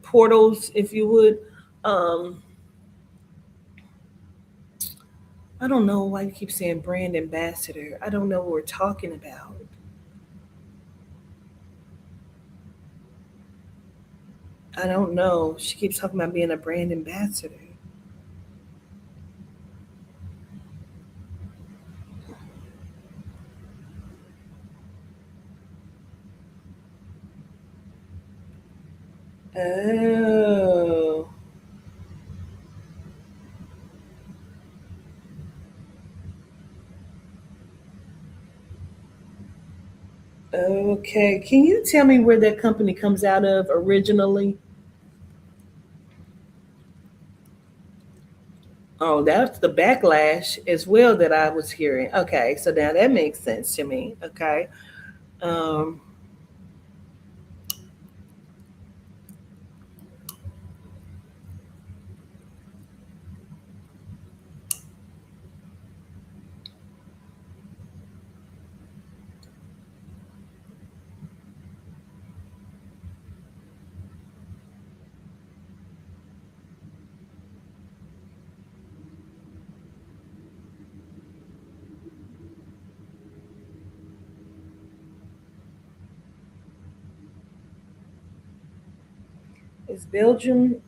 portals, if you would. Um, I don't know why you keep saying brand ambassador. I don't know what we're talking about. I don't know. She keeps talking about being a brand ambassador. Oh, okay. Can you tell me where that company comes out of originally? Oh, that's the backlash as well that I was hearing. Okay, so now that makes sense to me. Okay. Um, is Belgian,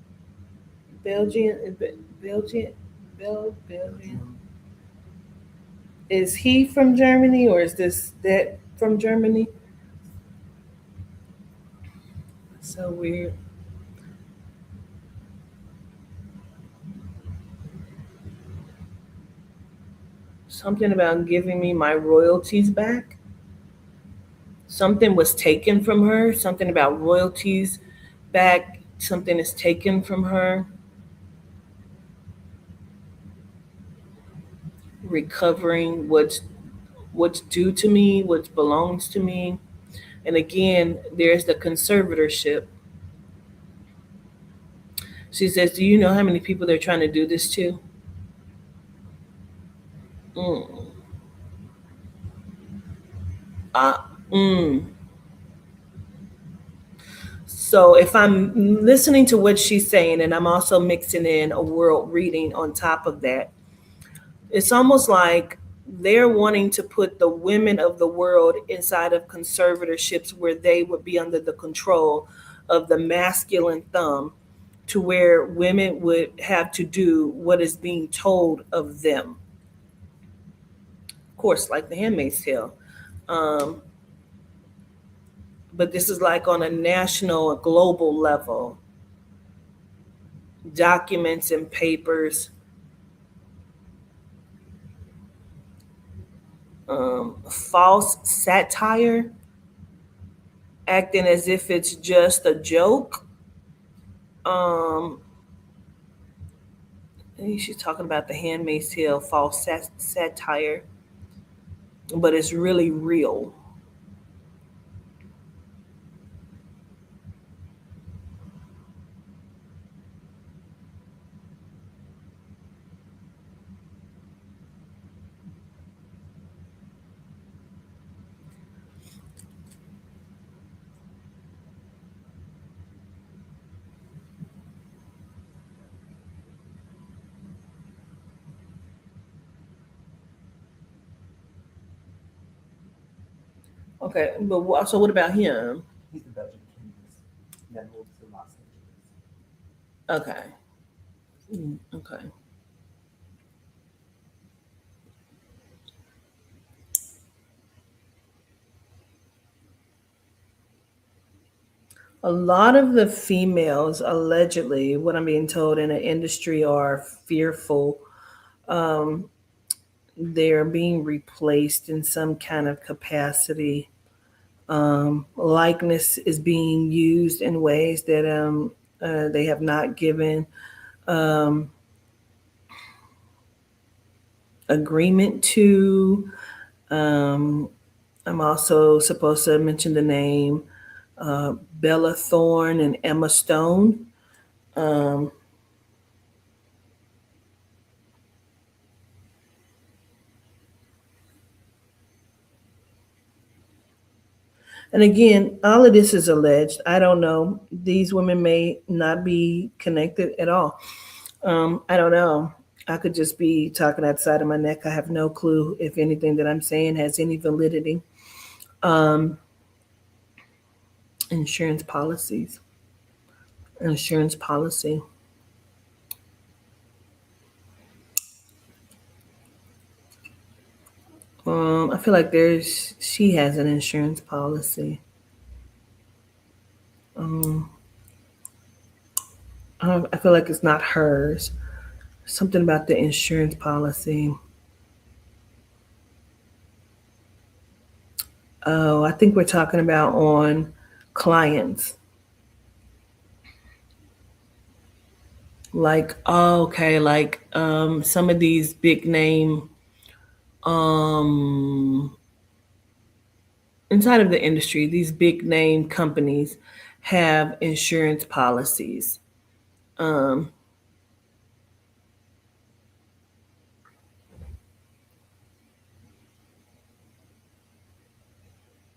Belgian, Belgian? Belgium. Is he from Germany or is this that from Germany? So weird. Something about giving me my royalties back. Something was taken from her. Something about royalties back. Something is taken from her. Recovering what's due to me, what belongs to me. And again, there's the conservatorship. She says, "Do you know how many people they're trying to do this to?" Mm. Uh, mm. So if I'm listening to what she's saying and I'm also mixing in a world reading on top of that, it's almost like they're wanting to put the women of the world inside of conservatorships where they would be under the control of the masculine thumb, to where women would have to do what is being told of them. Of course, like the Handmaid's Tale. Um, but this is like on a national, a global level, documents and papers, false satire, acting as if it's just a joke. Um, she's talking about the Handmaid's Tale, false satire, but it's really real. Okay, but so what about him? He's the Belgian king that moved to Los Angeles. Okay, okay. A lot of the females, allegedly, what I'm being told in the industry, are fearful. Um, they're being replaced in some kind of capacity. Likeness is being used in ways that they have not given um, agreement to. Um, I'm also supposed to mention the name uh, Bella Thorne and Emma Stone. Um, and again, all of this is alleged. I don't know. These women may not be connected at all. I don't know. I could just be talking outside of my neck. I have no clue if anything that I'm saying has any validity. Um, insurance policies. Insurance policy. I feel like she has an insurance policy. Um, I feel like it's not hers. Something about the insurance policy. Oh, I think we're talking about on clients. Like, oh, okay, like some of these big name um inside of the industry, these big name companies have insurance policies. Um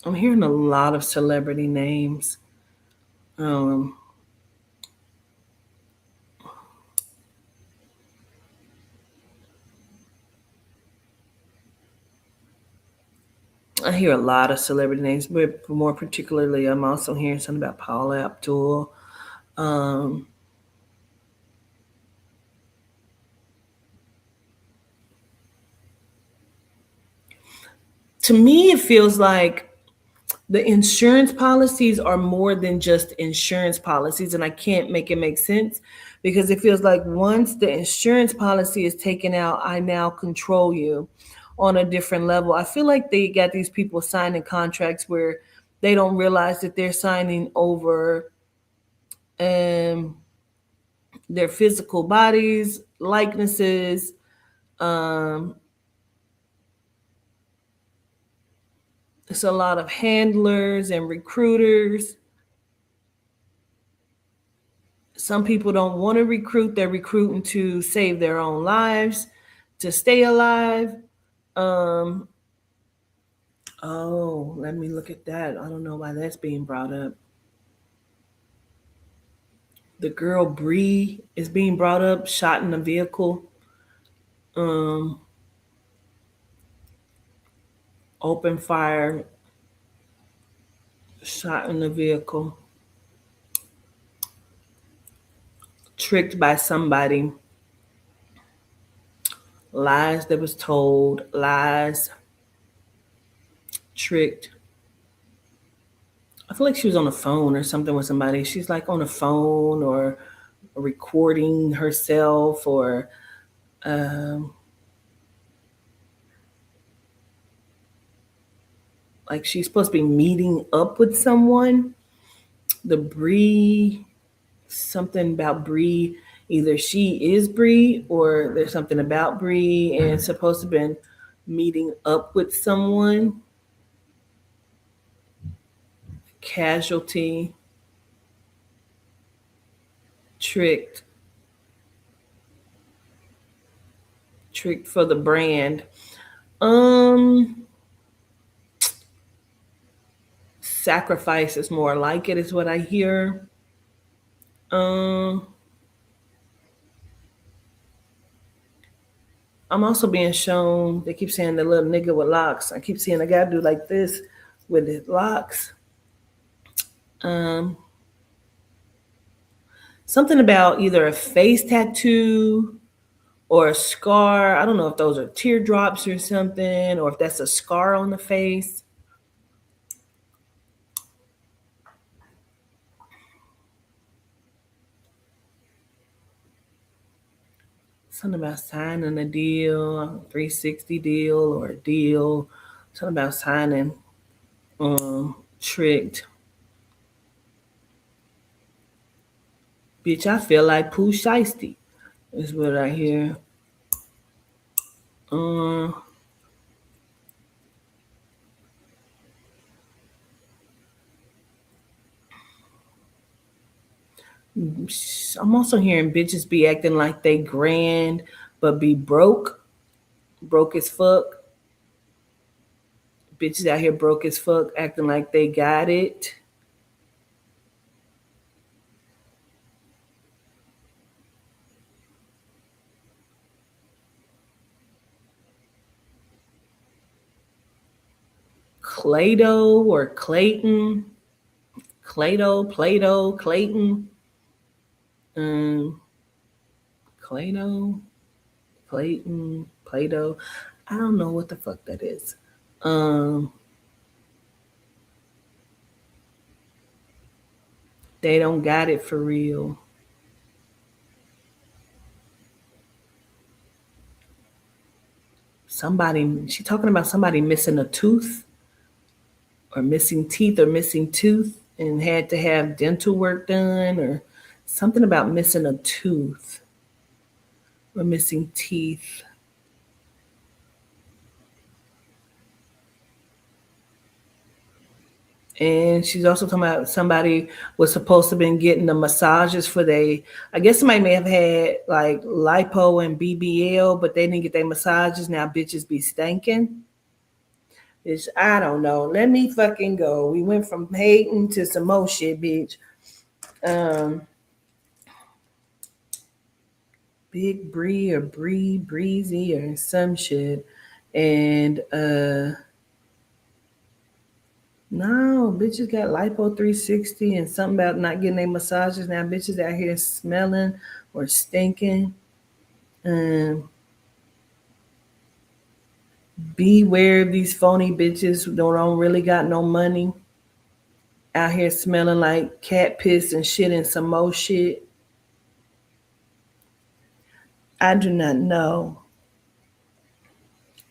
I'm hearing a lot of celebrity names. Um I hear a lot of celebrity names, but more particularly, I'm also hearing something about Paula Abdul. Um, to me, it feels like the insurance policies are more than just insurance policies, and I can't make it make sense because it feels like once the insurance policy is taken out, I now control you on a different level. I feel like they got these people signing contracts where they don't realize that they're signing over um, their physical bodies, likenesses. Um, it's a lot of handlers and recruiters. Some people don't want to recruit, they're recruiting to save their own lives, to stay alive. Um, oh, let me look at that. I don't know why that's being brought up. The girl Bree is being brought up, shot in a vehicle. Um, open fire, shot in the vehicle, tricked by somebody, lies that was told, lies, tricked. I feel like she was on the phone or something with somebody. She's like on the phone or recording herself or um, like she's supposed to be meeting up with someone. The Bree, something about Bree. Either she is Bree or there's something about Bree and supposed to have been meeting up with someone. Casualty, tricked, tricked for the brand. Um, sacrifice is more like it, is what I hear. Um, I'm also being shown. They keep saying the little nigga with locks. I keep seeing a guy do like this with his locks. Um, something about either a face tattoo or a scar. I don't know if those are teardrops or something, or if that's a scar on the face. Something about signing a deal, a 360 deal, or a deal. Something about signing, tricked. Bitch, I feel like Pooh Shiesty, is what I hear. Um, I'm also hearing bitches be acting like they grand, but be broke as fuck. Bitches out here broke as fuck, acting like they got it. Clado or Clayton. Clado, Play-Doh, Clayton. Um, Clado, Clayton, Play-Doh. I don't know what the fuck that is. Um, they don't got it for real. Somebody, she talking about somebody missing a tooth or missing teeth or missing tooth and had to have dental work done or something about missing a tooth or missing teeth. And she's also talking about somebody was supposed to have been getting the massages for they. I guess somebody may have had like lipo and BBL, but they didn't get their massages. Now bitches be stinking. Bitch, I don't know. Let me fucking go. We went from hating to some more shit, bitch. Um, Big Bree or Breezy or some shit. And no, bitches got lipo 360 and something about not getting their massages. Now bitches out here smelling or stinking. Um, Beware of these phony bitches who don't really got no money. Out here smelling like cat piss and shit and some more shit. I do not know.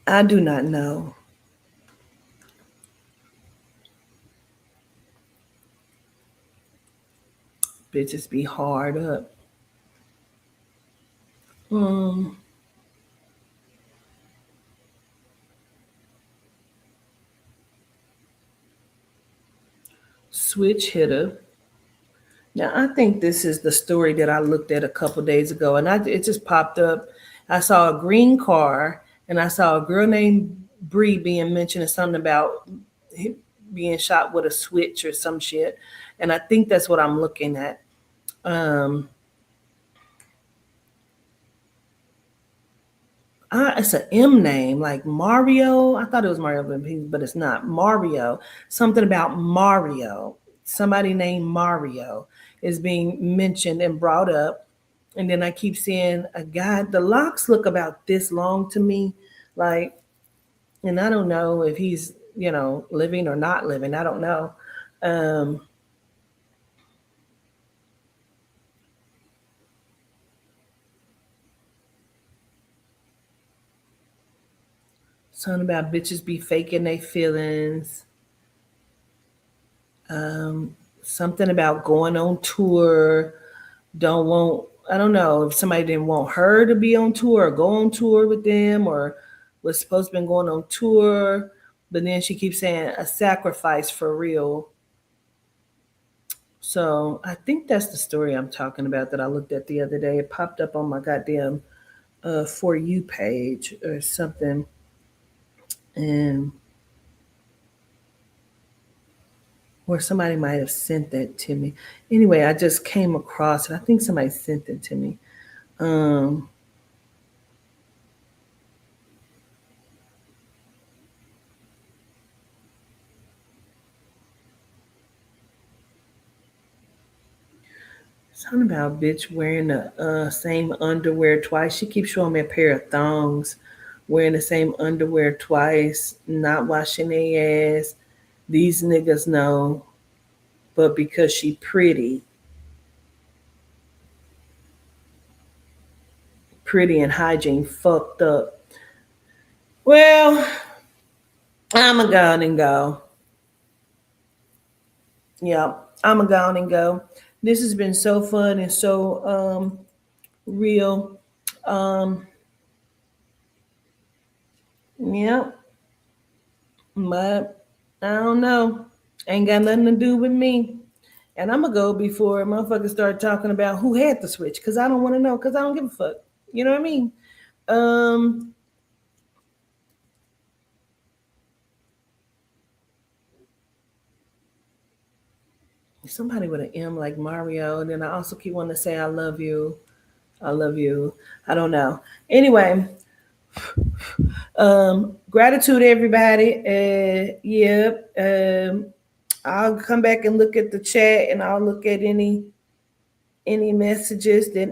I do not know. Bitches be hard up. Um, Switch hitter. Now I think this is the story that I looked at a couple days ago, and it just popped up. I saw a green car, and I saw a girl named Bree being mentioned as something about being shot with a switch or some shit, and I think that's what I'm looking at. Um, it's an M name, like Mario. I thought it was Mario, but it's not Mario. Something about Mario. Somebody named Mario is being mentioned and brought up. And then I keep seeing a guy. The locks look about this long to me, like, and I don't know if he's living or not living. I don't know. Um, Something about bitches be faking their feelings. Um, Something about going on tour. Don't want, I don't know if somebody didn't want her to be on tour or go on tour with them or was supposed to be going on tour, but then she keeps saying a sacrifice for real. So I think that's the story I'm talking about that I looked at the other day. It popped up on my goddamn For You page or something. And or somebody might have sent that to me. Anyway, I just came across it. I think somebody sent it to me. Um, Something about bitch wearing the same underwear twice. She keeps showing me a pair of thongs, wearing the same underwear twice, not washing their ass. These niggas know, but because she pretty and hygiene fucked up. Well, I'ma go on and go. Yeah, I'ma go on and go. This has been so fun and so real. Um, yeah, but I don't know. Ain't got nothing to do with me. And I'm gonna go before motherfuckers start talking about who had the switch, because I don't want to know, because I don't give a fuck. You know what I mean? Um, Somebody with an M like Mario. And then I also keep wanting to say I love you. I love you. I don't know. Anyway, Gratitude, everybody. Yep. I'll come back and look at the chat, and I'll look at any messages that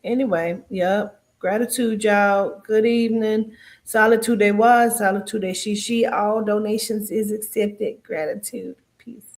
anyway. Yep. Gratitude, y'all. Good evening. Solitude, they was solitude, they she. All donations is accepted. Gratitude. Peace.